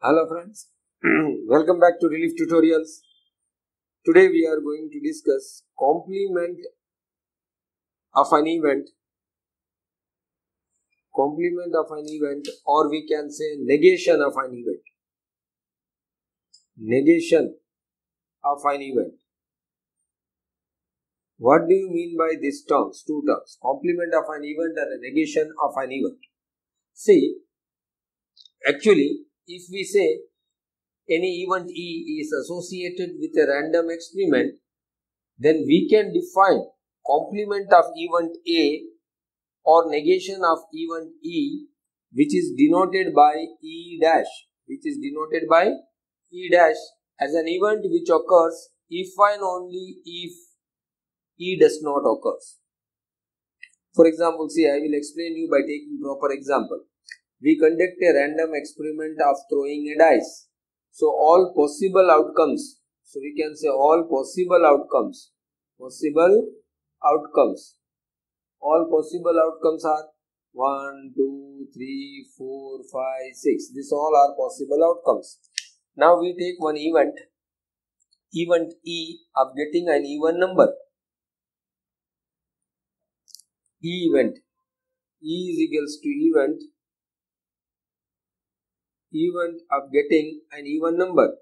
Hello friends, welcome back to Relief Tutorials. Today we are going to discuss complement of an event, or we can say negation of an event. Negation of an event. What do you mean by these terms? Two terms, complement of an event and a negation of an event. See, actually if we say any event E is associated with a random experiment, then we can define complement of event A or negation of event E, which is denoted by E dash, as an event which occurs if and only if E does not occur. For example, see, I will explain you by taking proper example. We conduct a random experiment of throwing a dice. So all possible outcomes, so we can say all possible outcomes are 1, 2, 3, 4, 5, 6. These all are possible outcomes. Now we take one event E of getting an even number. E event E is equals to event of getting an even number.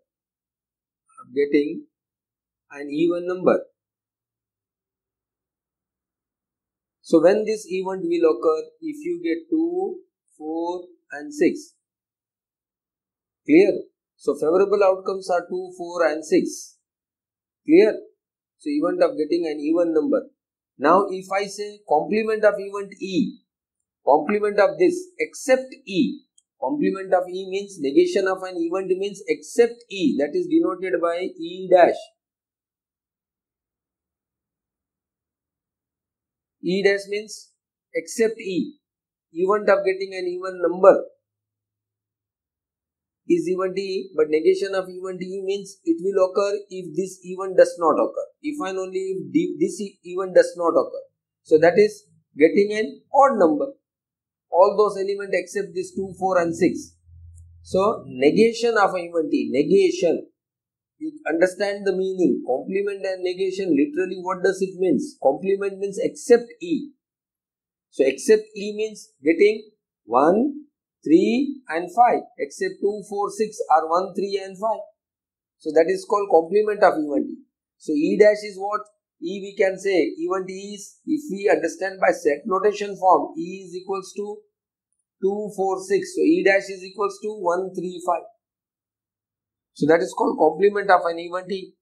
So when this event will occur, if you get 2, 4 and 6. Clear? So favorable outcomes are 2, 4 and 6. Clear? So event of getting an even number. Now if I say complement of event E, complement of this except E. Complement of E means negation of an event means except E, that is denoted by E dash. E dash means except E. Event of getting an even number is event E, but negation of event E means it will occur if this event does not occur. If and only if this event does not occur. So that is getting an odd number. All those elements except this 2, 4 and 6. So negation of an event E, negation. You understand the meaning. Complement and negation, literally what does it means? Complement means except E. So except E means getting 1, 3 and 5. Except 2, 4, 6 are 1, 3 and 5. So that is called complement of event E. So E dash is what? E we can say event E is, if we understand by set notation form, E is equals to 2, 4, 6. So E dash is equals to 1, 3, 5. So that is called complement of an event E.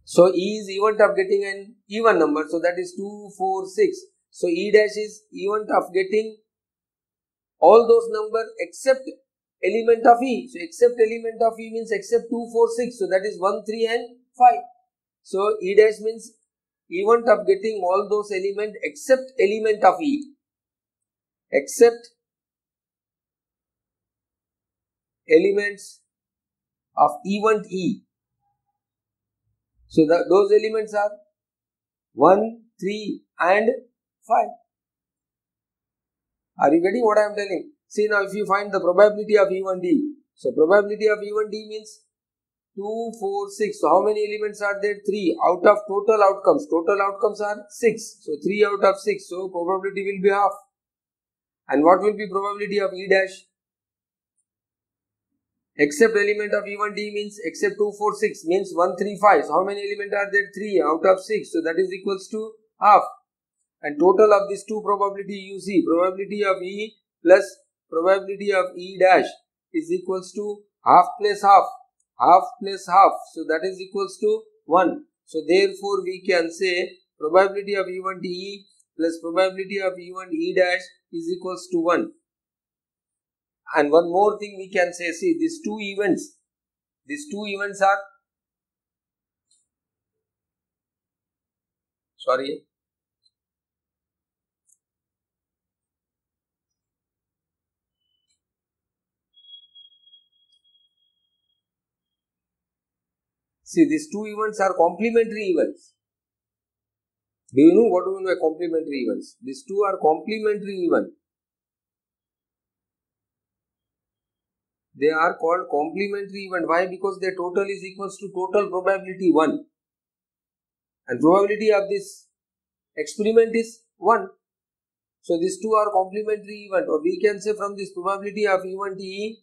So E is event of getting an even number. So that is 2, 4, 6. So E dash is event of getting all those numbers except element of E. So except element of E means except 2, 4, 6. So that is 1, 3 and 5. So E dash means event of getting all those elements except element of E. Except elements of event E. So those elements are 1, 3 and 5. Are you getting what I am telling? See now if you find the probability of event E. So probability of event E means 2, 4, 6. So how many elements are there? 3 out of total outcomes. Total outcomes are 6. So 3 out of 6. So probability will be half. And what will be probability of E dash? Except element of event E means except 2, 4, 6 means 1, 3, 5. So how many elements are there? 3 out of 6. So that is equals to half. And total of these two probability you see, probability of E plus probability of E dash is equals to half plus half. Half plus half. So that is equals to 1. So therefore we can say probability of event E plus probability of event E dash is equals to 1. And one more thing we can say, see these two events are, sorry, see these two events are complementary events. Do you know what do you mean by complementary events? These two are complementary events. They are called complementary event. Why? Because their total is equals to total probability 1. And probability of this experiment is 1. So these two are complementary event, or we can say from this probability of event E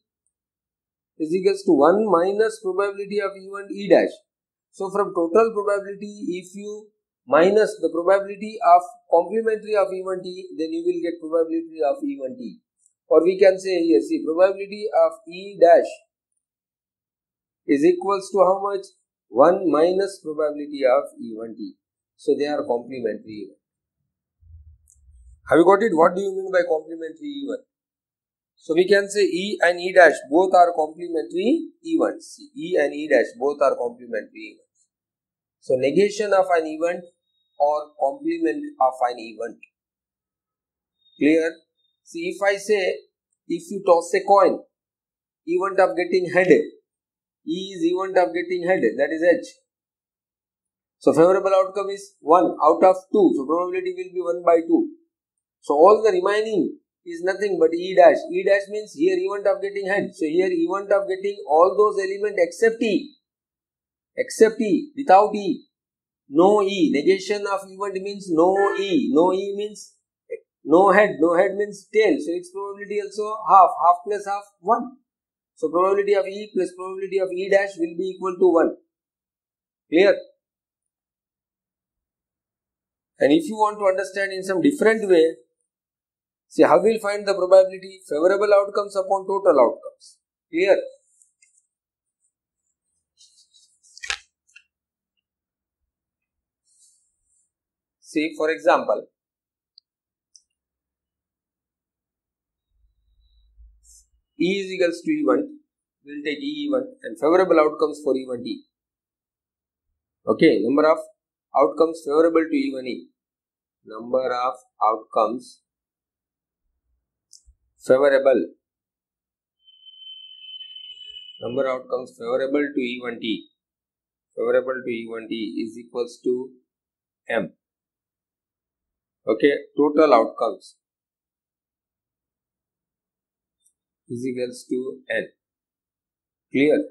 is equals to 1 minus probability of event E dash. So from total probability, if you minus the probability of complementary of event E, then you will get probability of event E. Or we can say here, see, probability of E dash is equals to how much? 1 minus probability of event E. So they are complementary event. Have you got it? What do you mean by complementary event? So we can say E and E dash both are complementary events. E and E dash both are complementary events. So negation of an event or complement of an event. Clear? See, if I say, if you toss a coin, event of getting head, E is event of getting head, that is H. So favorable outcome is 1 out of 2. So probability will be 1 by 2. So all the remaining is nothing but E dash. E dash means here event of getting head. So here event of getting all those elements except E. Except E, without E. No E. Negation of event means no E. No E means no head. No head means tail. So its probability also half. Half plus half 1. So probability of E plus probability of E dash will be equal to 1. Clear? And if you want to understand in some different way, see how we will find the probability favorable outcomes upon total outcomes. Clear? See, for example, E is equals to event. We will take E event and favorable outcomes for event E. Okay, number of outcomes favorable to event E. Number of outcomes favorable. Number of outcomes favorable to event E. Favorable to event E is equals to M. Okay, total outcomes is equals to N. Clear?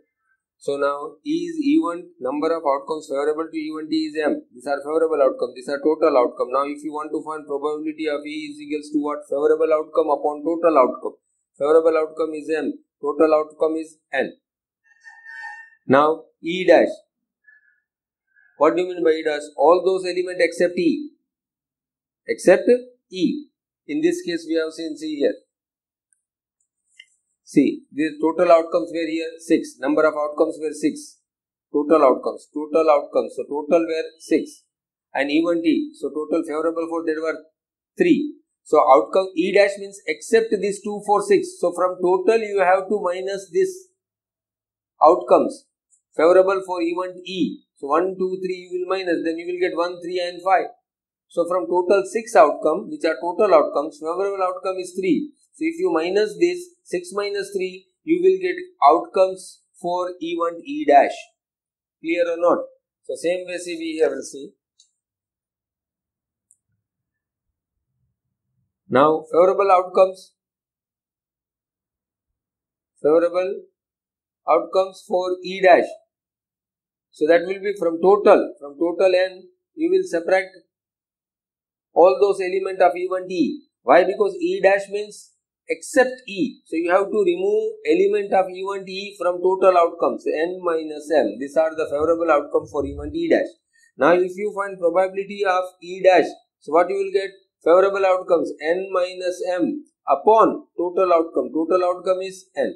So now E is event, number of outcomes favorable to event E is M. These are favorable outcomes, these are total outcome. Now if you want to find probability of E is equals to what? Favorable outcome upon total outcome. Favorable outcome is M, total outcome is N. Now E dash. What do you mean by E dash? All those elements except E. Except E. In this case we have seen, see here. See, the total outcomes were here 6. Number of outcomes were 6. Total outcomes. Total outcomes. So total were 6. And event E. So total favorable for that were 3. So outcome E dash means except this 2, 4, 6. So from total you have to minus this outcomes favorable for event E. So 1, 2, 3 you will minus. Then you will get 1, 3 and 5. So from total 6 outcome, which are total outcomes, favorable outcome is 3. So if you minus this, 6 minus 3, you will get outcomes for event E dash. Clear or not? So same way see we here will see. Now favorable outcomes. Favorable outcomes for E dash. So that will be from total. From total N, you will subtract all those elements of event E. Why? Because E dash means except E. So you have to remove element of event E from total outcomes. N minus M. These are the favorable outcome for event E dash. Now if you find probability of E dash, so what you will get? Favorable outcomes N minus M upon total outcome. Total outcome is N.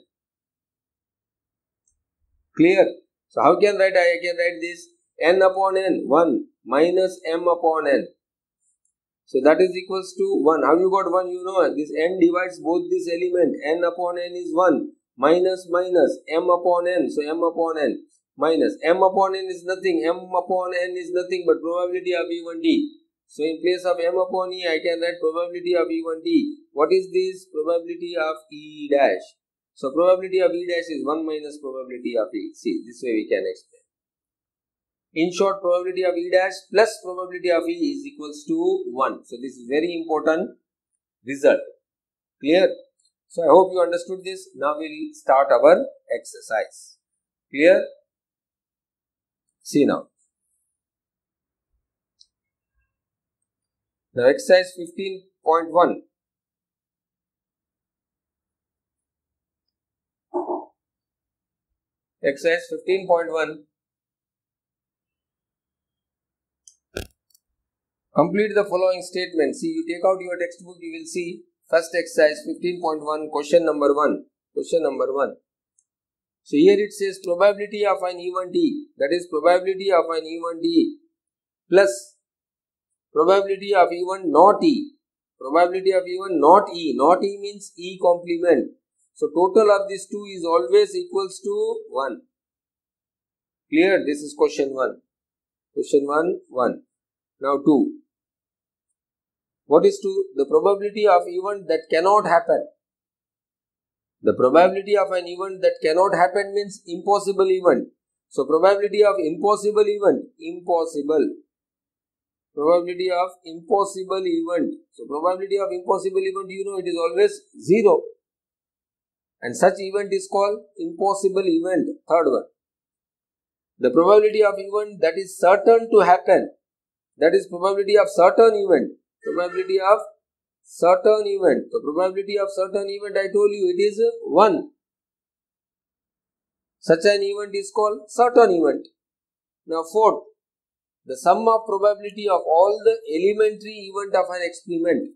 Clear? So how can I can write this? N upon N, 1 minus M upon N. So that is equals to 1. How you got 1? You know this N divides both this element. N upon N is 1 minus minus M upon N. So M upon N minus M upon N is nothing. M upon N is nothing but probability of event E. So in place of M upon E, I can write probability of event E. What is this? Probability of E dash. So probability of E dash is 1 minus probability of E. See, this way we can explain. In short, probability of E dash plus probability of E is equals to 1. So this is very important result. Clear? So I hope you understood this. Now we'll start our exercise. Clear? See now. Now exercise 15.1. Exercise 15.1. Complete the following statement. See, you take out your textbook, you will see first exercise 15.1, question number 1. Question number 1. So here it says probability of an event E, that is probability of an event E plus probability of event not E. Probability of event not E. Not E means E complement. So total of these two is always equals to 1. Clear? This is question 1. Question 1. Now 2. What is 2? The probability of event that cannot happen. The probability of an event that cannot happen means impossible event. So probability of impossible event, impossible. Probability of impossible event. So probability of impossible event, you know, it is always 0. And such event is called impossible event. Third one. The probability of event that is certain to happen. That is probability of certain event. Probability of certain event. The probability of certain event, I told you, it is 1. Such an event is called certain event. Now fourth, the sum of probability of all the elementary event of an experiment.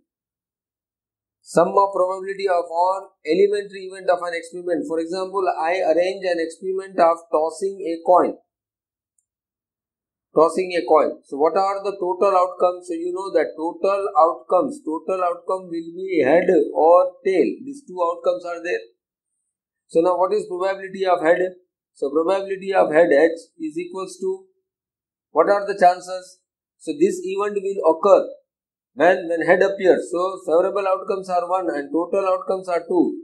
Sum of probability of all elementary event of an experiment. For example, I arrange an experiment of tossing a coin. Tossing a coin. So what are the total outcomes? So you know that total outcome will be head or tail. These two outcomes are there. So now what is probability of head? So probability of head H is equals to, what are the chances? So this event will occur when head appears. So favorable outcomes are 1 and total outcomes are 2.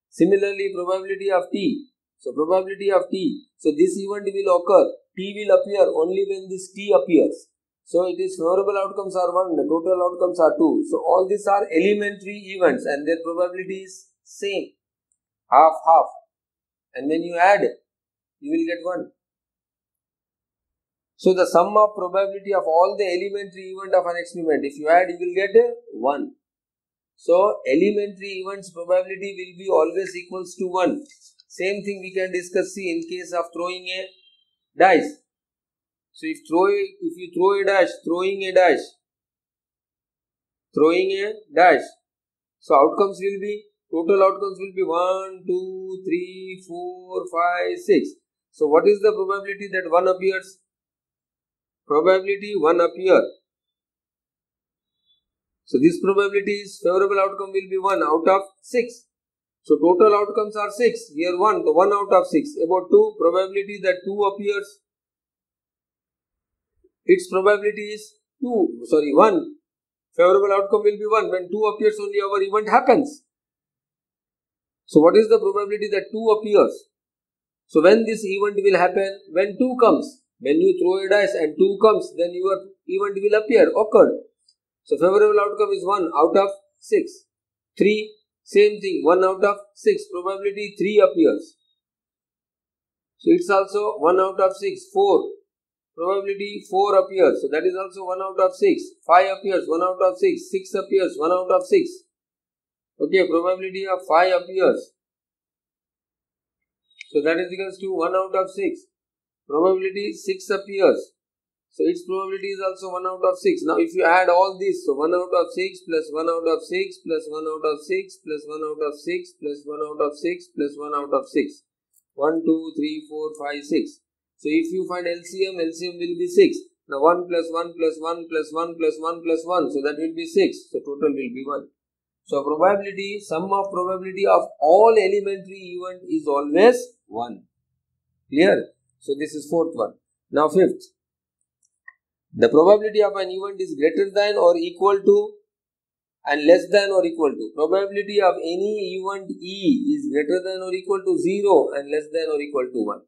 Similarly, probability of T. So probability of T. So this event will occur. T will appear only when this T appears. So it is favorable outcomes are 1, the total outcomes are 2. So all these are elementary events and their probability is same. Half. And when you add, you will get 1. So the sum of probability of all the elementary event of an experiment, if you add, you will get 1. So elementary events probability will be always equals to 1. Same thing we can discuss, see, in case of throwing a dice. So if you throw a dash, throwing a dash. So outcomes will be, total outcomes will be 1, 2, 3, 4, 5, 6. So what is the probability that 1 appears? Probability 1 appear. So this probability is favorable outcome will be 1 out of 6. So total outcomes are 6. Here 1, so 1 out of 6. About 2, probability that 2 appears. Its probability is 1. Favorable outcome will be 1. When 2 appears, only our event happens. So what is the probability that 2 appears? So when this event will happen? When 2 comes. When you throw a dice and 2 comes, then your event will occur. So favorable outcome is 1 out of 6. 3, same thing, 1 out of 6. Probability 3 appears. So it's also 1 out of 6. 4. Probability 4 appears. So that is also 1 out of 6. 5 appears, 1 out of 6. 6 appears, 1 out of 6. Okay, probability of 5 appears. So that is equals to 1 out of 6. Probability 6 appears. So its probability is also 1 out of 6. Now if you add all this, so 1 out of 6 plus 1 out of 6 plus 1 out of 6 plus 1 out of 6 plus 1 out of 6 plus 1 out of 6. 1, 2, 3, 4, 5, 6. So if you find LCM will be 6. Now 1 plus 1 plus 1 plus 1 plus 1 plus 1. So that will be 6. So total will be 1. So probability, sum of probability of all elementary event is always 1. Clear? So this is fourth one. Now fifth. The probability of an event is greater than or equal to and less than or equal to. Probability of any event E is greater than or equal to 0 and less than or equal to 1.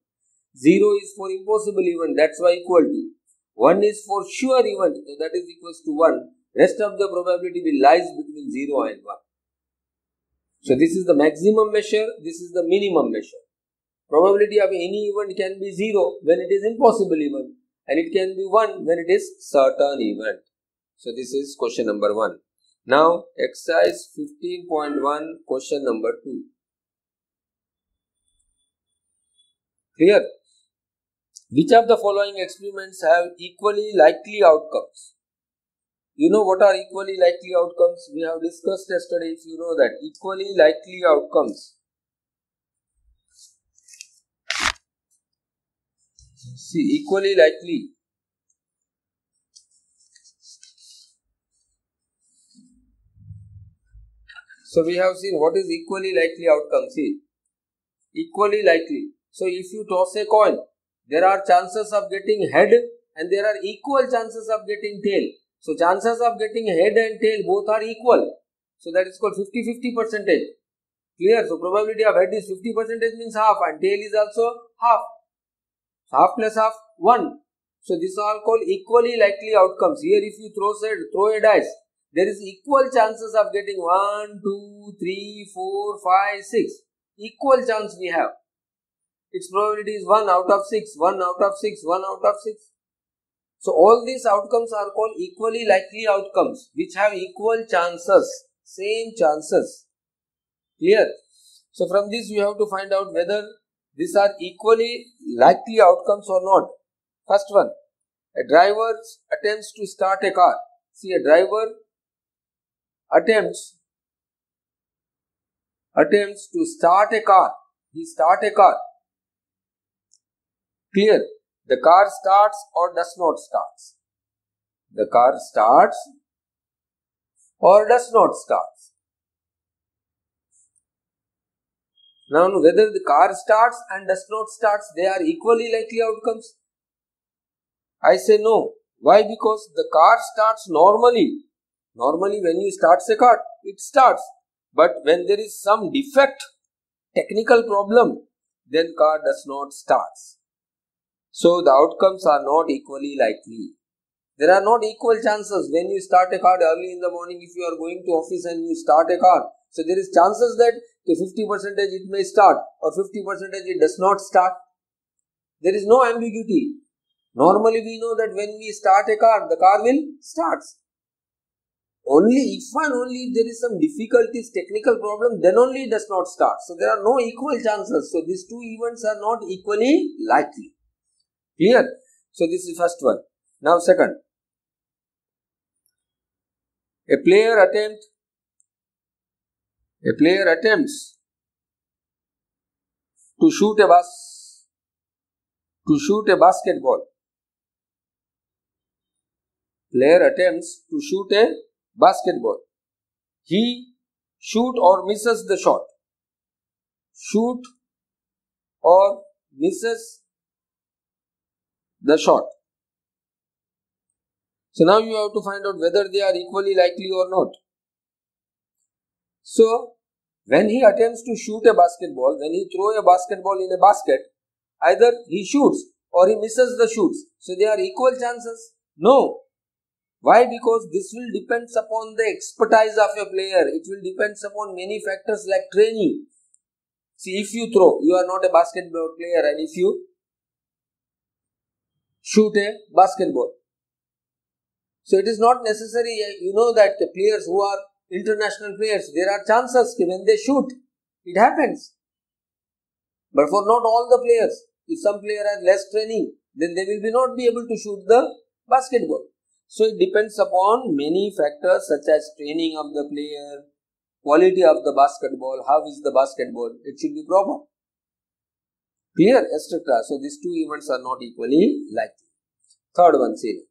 0 is for impossible event, that's why equal to. 1 is for sure event, so that is equals to 1. Rest of the probability will lies between 0 and 1. So this is the maximum measure, this is the minimum measure. Probability of any event can be 0 when it is impossible event, and it can be 1 when it is certain event. So this is question number 1. Now exercise 15.1 question number 2. Here, which of the following experiments have equally likely outcomes? You know what are equally likely outcomes? We have discussed yesterday, if you know that. Equally likely outcomes. See, equally likely. So we have seen what is equally likely outcome. See, equally likely. So if you toss a coin, there are chances of getting head and there are equal chances of getting tail. So chances of getting head and tail both are equal. So that is called 50-50 percentage. Clear? So probability of head is 50 percentage means half, and tail is also half. Half plus half, 1. So these are all called equally likely outcomes. Here if you throw a dice, there is equal chances of getting 1, 2, 3, 4, 5, 6. Equal chance we have. Its probability is 1 out of 6, 1 out of 6, 1 out of 6. So all these outcomes are called equally likely outcomes, which have equal chances, same chances. Clear? So from this you have to find out whether these are equally likely outcomes or not. First one, a driver attempts to start a car. See, a driver attempts to start a car. He starts a car. Clear? The car starts or does not start. The car starts or does not start. Now, whether the car starts and does not start, they are equally likely outcomes. I say no. Why? Because the car starts normally. Normally, when you start a car, it starts. But when there is some defect, technical problem, then car does not start. So the outcomes are not equally likely. There are not equal chances when you start a car early in the morning. If you are going to office and you start a car, so there is chances that 50% it may start or 50% it does not start. There is no ambiguity. Normally we know that when we start a car, the car will start. Only if and only if there is some difficulties, technical problem, then only it does not start. So there are no equal chances. So these two events are not equally likely. Clear? So this is first one. Now second. A player attempts to shoot a basketball. Player attempts to shoot a basketball. He shoot or misses the shot. Shoot or misses the shot. So now you have to find out whether they are equally likely or not. So when he attempts to shoot a basketball, when he throws a basketball in a basket, either he shoots or he misses the shoots. So they are equal chances? No. Why? Because this will depend upon the expertise of a player. It will depend upon many factors like training. See, if you throw, you are not a basketball player, and if you shoot a basketball, so it is not necessary, you know that the players who are international players, there are chances when they shoot, it happens. But for not all the players, if some player has less training, then they will not be able to shoot the basketball. So it depends upon many factors such as training of the player, quality of the basketball, how is the basketball, it should be proper. Clear? Etc. So these two events are not equally likely. Third one, see.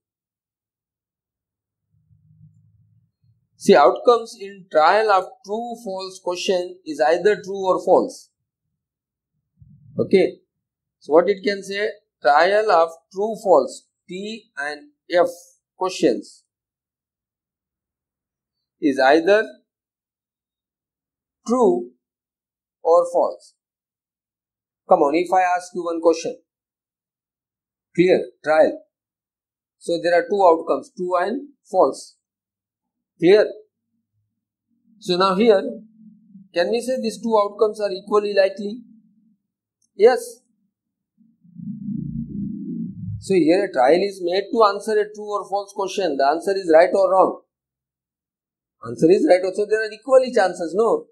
See, outcomes in trial of true-false question is either true or false. Okay. So what it can say? Trial of true-false, T and F questions is either true or false. Come on, if I ask you one question. Clear? Trial. So there are two outcomes, true and false. Clear? So now here, Can we say these two outcomes are equally likely? Yes. So here a trial is made to answer a true or false question. The answer is right or wrong. Answer is right. So there are equally chances, no?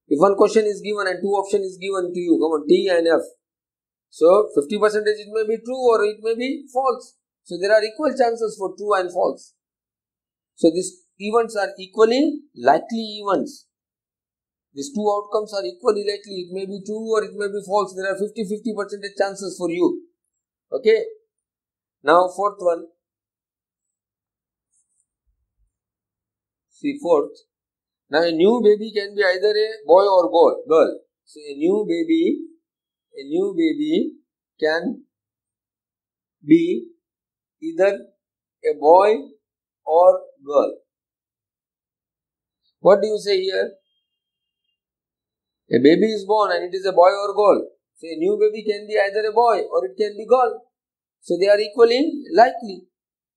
If one question is given and two options is given to you, come on, T and F. So 50% it may be true or it may be false. So there are equal chances for true and false. So these events are equally likely events. These two outcomes are equally likely. It may be true or it may be false. There are 50% chances for you. Okay. Now fourth one. See fourth. Now a new baby can be either a boy or girl. So a new baby can be either a boy or girl. What do you say here? A baby is born and it is a boy or girl. So a new baby can be either a boy or it can be girl. So they are equally likely.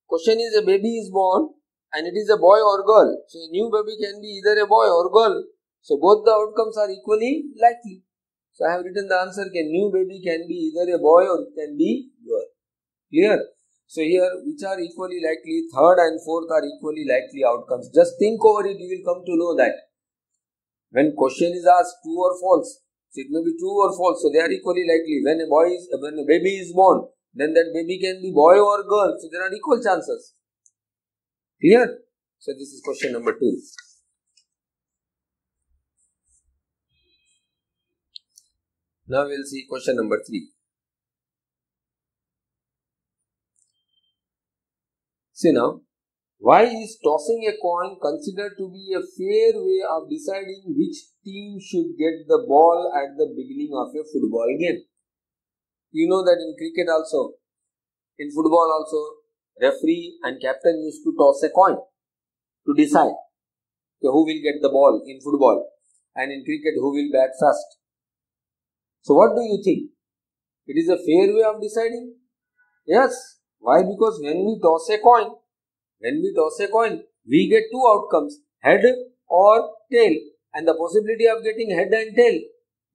Question is, a baby is born and it is a boy or girl. So a new baby can be either a boy or girl. So both the outcomes are equally likely. So I have written the answer, new baby can be either a boy or it can be girl. Clear? So here, which are equally likely? Third and fourth are equally likely outcomes. Just think over it, you will come to know that. When question is asked true or false, so it may be true or false, so they are equally likely. When a baby is born, then that baby can be boy or girl, so there are equal chances. Clear? So this is question number 2. Now we will see question number 3. See now, why is tossing a coin considered to be a fair way of deciding which team should get the ball at the beginning of a football game? You know that in cricket also, in football also, referee and captain used to toss a coin to decide who will get the ball in football, and in cricket who will bat first. So what do you think? It is a fair way of deciding? Yes. Why? Because when we toss a coin, we get two outcomes, head or tail, and the possibility of getting head and tail,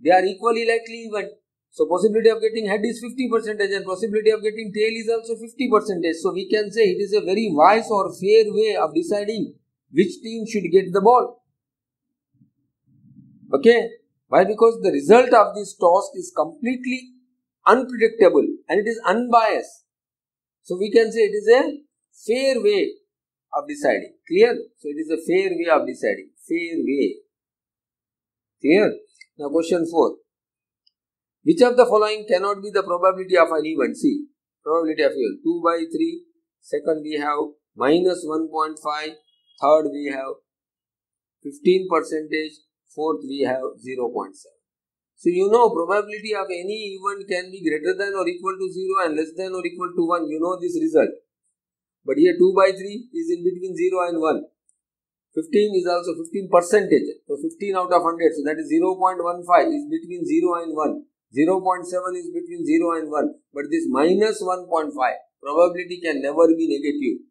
they are equally likely even. So possibility of getting head is 50% and possibility of getting tail is also 50%. So we can say it is a very wise or fair way of deciding which team should get the ball. Okay. Why? Because the result of this toss is completely unpredictable and it is unbiased. So we can say it is a fair way of deciding. Clear? So it is a fair way of deciding. Fair way. Clear? Now question 4. Which of the following cannot be the probability of an event? See, probability of event. 2 by 3. Second we have minus 1.5. Third we have 15%. Fourth we have 0.7. So you know probability of any event can be greater than or equal to 0 and less than or equal to 1. You know this result. But here 2 by 3 is in between 0 and 1. 15 is also 15%. So 15 out of 100. So that is 0.15 is between 0 and 1. 0.7 is between 0 and 1. But this minus 1.5 probability can never be negative.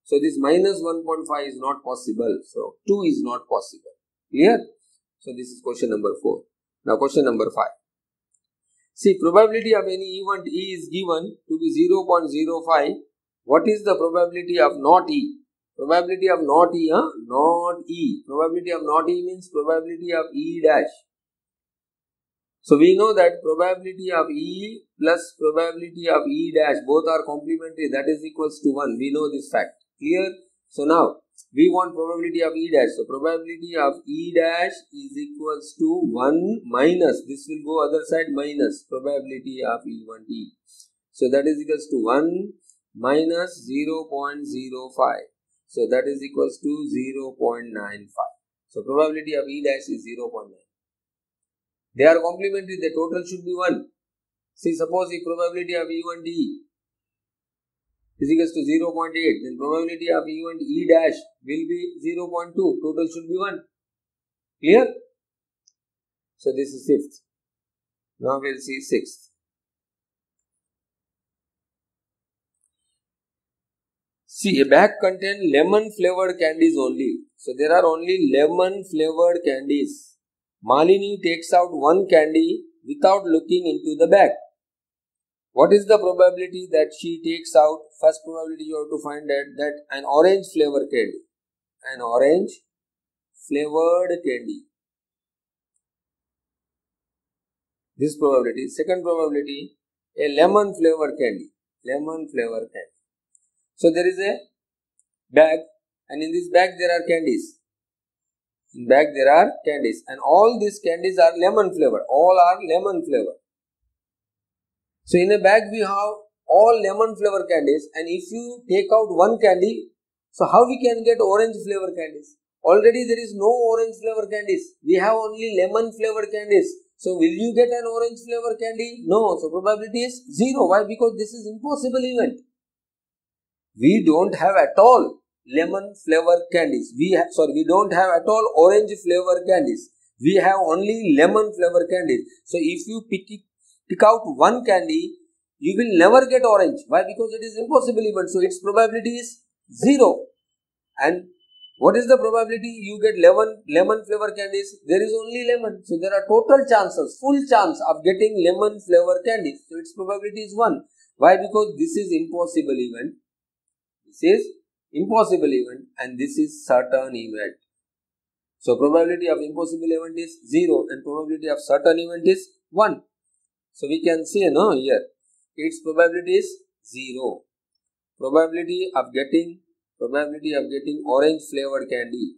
So this minus 1.5 is not possible. So 2 is not possible. Clear? So this is question number 4. Now question number 5. See, probability of any event E is given to be 0.05. What is the probability of not E? Probability of not E, not E. Probability of not E means probability of E dash. So we know that probability of E plus probability of E dash, both are complementary, that is equals to 1. We know this fact. Clear? So now we want probability of E dash. So probability of E dash is equals to 1 minus, this will go other side, minus probability of E1E. So that is equals to 1 minus 0.05. So that is equals to 0.95. So probability of E dash is 0.9. They are complementary, the total should be 1. See, suppose if probability of E1D is equals to 0.8, then probability of E1E dash will be 0.2. Total should be 1. Clear? So this is 5th. Now we will see 6th. See, a bag contains lemon flavored candies only. So there are only lemon flavored candies. Malini takes out one candy without looking into the bag. What is the probability that she takes out? First probability you have to find that an orange flavor candy. An orange flavored candy. This probability. Second probability, a lemon flavored candy. Lemon flavored candy. So there is a bag, and in this bag there are candies. In bag there are candies, and all these candies are lemon flavor. All are lemon flavor. So in a bag we have all lemon flavor candies, and if you take out one candy, so how we can get orange flavor candies? Already there is no orange flavor candies. We have only lemon flavor candies. So will you get an orange flavor candy? No. So probability is 0. Why? Because this is impossible event. We don't have at all lemon flavor candies. We don't have at all orange flavor candies. We have only lemon flavor candies. So if you pick out one candy, you will never get orange. Why? Because it is impossible event. So its probability is 0. And what is the probability you get lemon flavor candies? There is only lemon. So there are total chances, full chance of getting lemon flavor candies. So its probability is 1. Why? Because this is impossible event. This is impossible event and this is certain event. So probability of impossible event is 0 and probability of certain event is 1. So we can say here its probability is 0. Probability of getting orange flavored candy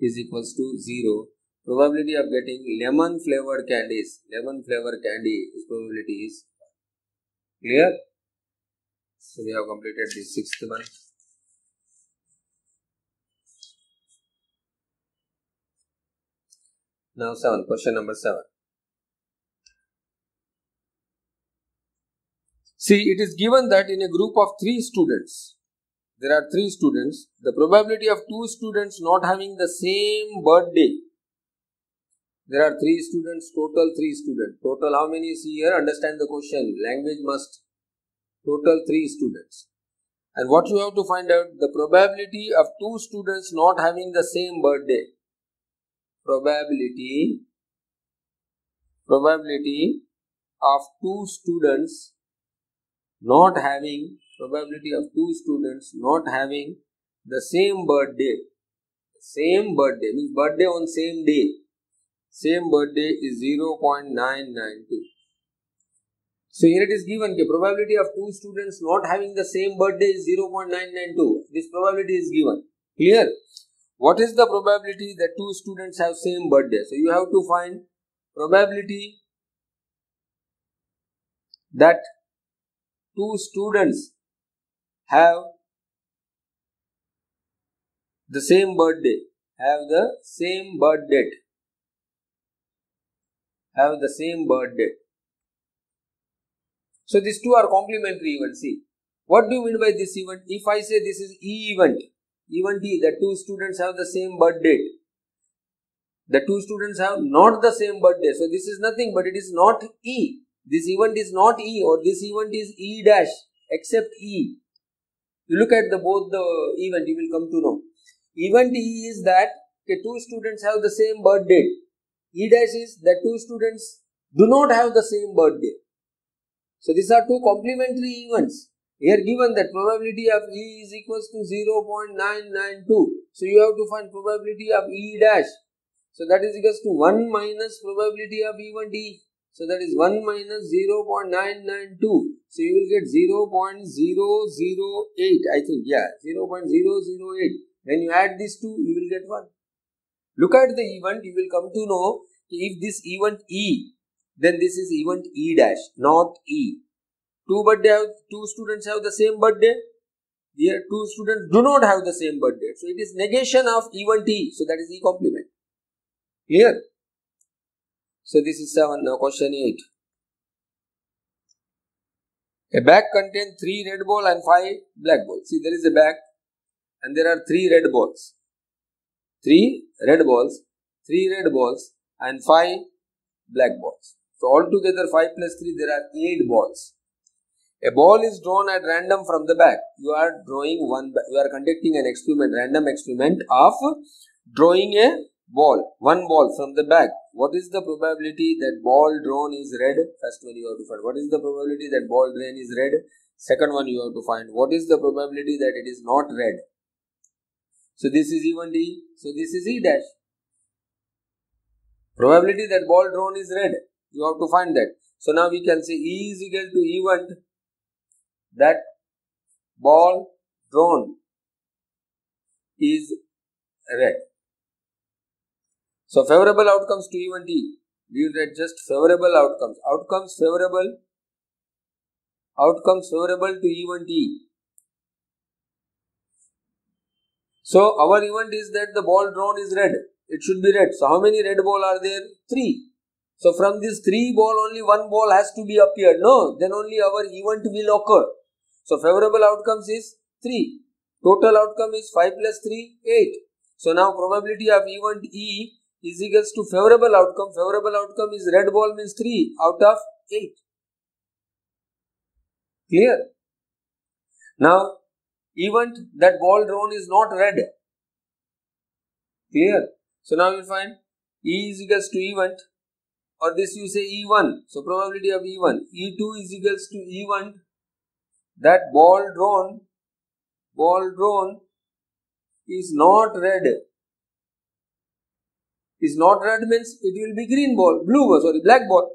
is equals to 0. Probability of getting lemon flavored candy is probability is 1. Clear? So we have completed the 6th one. Now question number 7. See, it is given that in a group of 3 students, there are 3 students, the probability of 2 students not having the same birthday. There are 3 students, total 3 students. Total how many is here? Understand the question. Language must. Total 3 students. And what you have to find out, the probability of 2 students not having the same birthday. Probability of 2 students not having the same birthday. Same birthday means birthday on same day. Same birthday is 0.992. So here it is given the probability of 2 students not having the same birthday is 0.992. This probability is given. Clear? What is the probability that 2 students have same birthday? So you have to find probability that 2 students have the same birthday, have the same birth date. So these two are complementary events. See, what do you mean by this event? If I say this is E event E, the 2 students have the same birth date. The 2 students have not the same birthday. So this is nothing but it is not E. This event is not E, or this event is E dash except E. You look at both the event, you will come to know. Event E is that the 2 students have the same birth date. E dash is that 2 students do not have the same birthday. So these are 2 complementary events. Here given that probability of E is equals to 0.992. So you have to find probability of E dash. So that is equals to 1 minus probability of event E. So that is 1 minus 0.992. So you will get 0.008, I think. Yeah, 0.008. When you add these two, you will get 1. Look at the event, you will come to know if this event E, then this is event E dash, not E. 2 students have the same birthday. Here 2 students do not have the same birthday. So it is negation of event E. So that is E complement. Clear? So this is 7. Now question 8. A bag contains 3 red balls and 5 black balls. See, there is a bag and there are 3 red balls. 3 red balls and 5 black balls. So altogether 5 plus 3, there are 8 balls. A ball is drawn at random from the back. You are conducting an experiment, random experiment of drawing a ball, one ball from the back. What is the probability that ball drawn is red? First one you have to find. What is the probability that ball drawn is red? Second one you have to find. What is the probability that it is not red? So this is E1 D. So this is E dash. Probability that ball drawn is red. You have to find that. So now we can say E is equal to E1 that ball drawn is red. So favorable outcomes to E1 D. We will write just favorable outcomes. Outcomes favorable to E1 D. So our event is that the ball drawn is red. It should be red. So how many red ball are there? 3. So from this 3 ball only 1 ball has to be appeared. No, then only our event will occur. So favorable outcomes is 3. Total outcome is 5 plus 3, 8. So now probability of event E is equals to favorable outcome. Favorable outcome is red ball means 3 out of 8. Clear? Now event that ball drawn is not red. Clear? So now you find E is equals to event, or this you say E1. So probability of E1. E2 is equals to event that ball drawn is not red. Is not red means it will be green ball, black ball.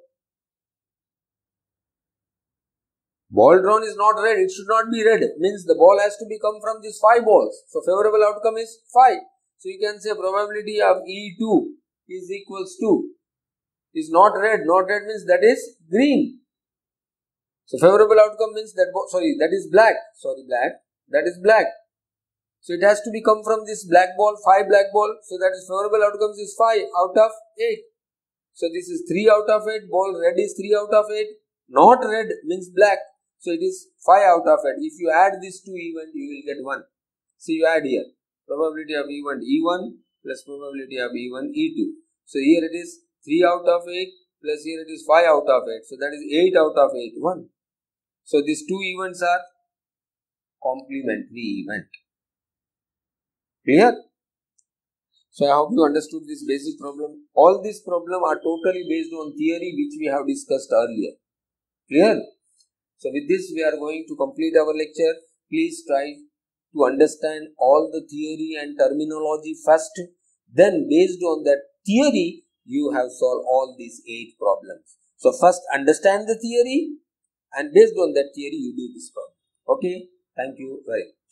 Ball drawn is not red, it should not be red, means the ball has to be come from these 5 balls. So favorable outcome is 5. So you can say probability of E2 is equals to, is not red means that is green. So favorable outcome means that, that is black, that is black. So it has to be come from this black ball, 5 black ball. So that is favorable outcomes is 5 out of 8. So this is 3 out of 8, ball red is 3 out of 8, not red means black. So it is 5 out of 8. If you add these two event, you will get 1. So you add here, probability of event E1 plus probability of event E2. So here it is 3 out of 8 plus here it is 5 out of 8. So that is 8 out of 8, 1. So these two events are complementary event. Clear? So I hope you understood this basic problem. All these problems are totally based on theory which we have discussed earlier. Clear? So with this we are going to complete our lecture. Please try to understand all the theory and terminology first. Then based on that theory, you have solved all these 8 problems. So first understand the theory and based on that theory you do this problem. Okay. Thank you very much.